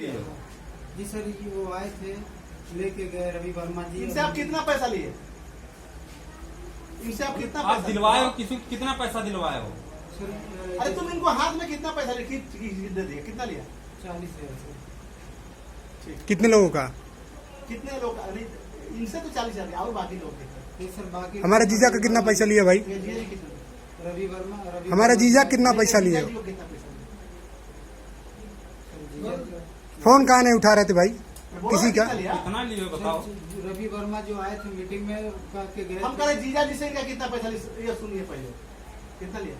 लिए हो? जी सर, ये वो आए थे, लेके गए रवि वर्मा जी। इनसे आप कितना पैसा लिए? इनसे आप कितना आप पैसा दिलवाए हो? किसी कितना पैसा दिलवाए हो? सर, अरे तुम इनको हाथ में कितना पैसा दे दिया? कितना लिया? 40,000 सर। ठीक। कितने लोगों का? कितने लोग? अरे इनसे तो 40,000 और बाकी लोग थे। ये सर बाकी हमारे जीजा का कितना पैसा लिया भाई? ये जीजा जी कितना? रवि वर्मा हमारे जीजा कितना पैसा लिए? जीजा जी को कितना पैसा लिया? फोन कहाँ नहीं उठा रहे थे भाई बोलो किसी का? कितना लिया? कितना लिए बताओ? सर, रवि वर्मा जो आए थे मीटिंग में कह के गए हम कह रहे जीजा जी से इनका कितना पैसा लिया? ये सुनिए पहले कितना लिया?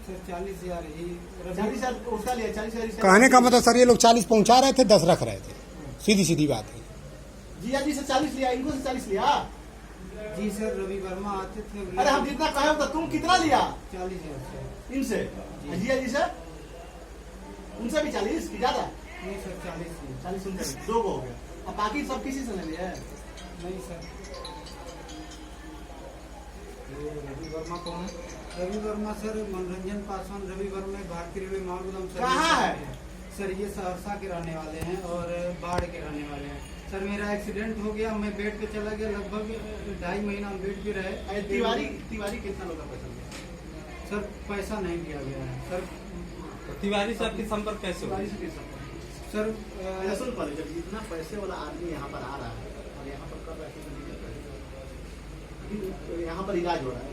सर 40,000 ही 40,000 उसका लिया। 40,000 कहने का मतलब सर ये लोग 40 पहुंचा रहे थे, 10 रख रहे थे। सीधी सीधी बात है। जीजा जी से 40 लिया, इनको से 40 लिया। जी सर, रवि वर्मा आते थे। अरे हम जितना कहे होता तुम कितना लिया 40,000 सर। इनसे? जीजा जी से उनसे भी 40 की ज्यादा? नहीं सर, 40 ही। 40 उनसे भी, 2 को हो गया। अब बाकी सब किसी से नहीं लिया है? नहीं सर। ये रवि वर्मा कौन है? रवि वर्मा सर मनोरंजन पासवान रवि वर्मा भारतीय रेलवे मालगुदाम सर। कहाँ है? सर ये सहरसा के रहने वाले हैं और बाढ़ के रहने वाले हैं। सर मेरा एक्सीडेंट हो गया, मैं बेड पे चला गया, लगभग 2.5 महीना हम बेड पे रहे। अरे तिवारी कितना लोग का पैसा लिया? सर पैसा नहीं दिया गया है सर। तो तिवारी से आपकी संपर्क कैसे हो? तिवारी से कितना? सर सुन पहले, जब इतना पैसे वाला आदमी यहाँ पर आ रहा है और यहाँ पर कर रहा है अभी यहाँ पर इलाज हो रहा है,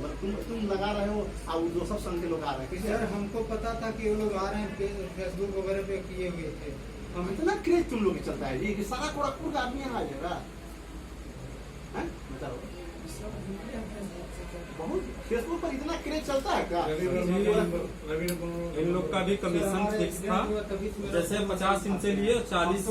तुम लगा रहे हो और जो सब संघ के लोग आ रहे हैं। सर हमको पता था कि वो लोग आ रहे हैं, फेसबुक वगैरह पे किए हुए थे। हम इतना क्रेज तुम लोग की चलता है ये सारा कोड़ापुर का आदमी यहाँ आ जाएगा? बताओ, बहुत फेसबुक पर इतना क्रेज चलता है क्या? इन लोग का भी कमीशन फिक्स था, जैसे 50 इनसे लिए 40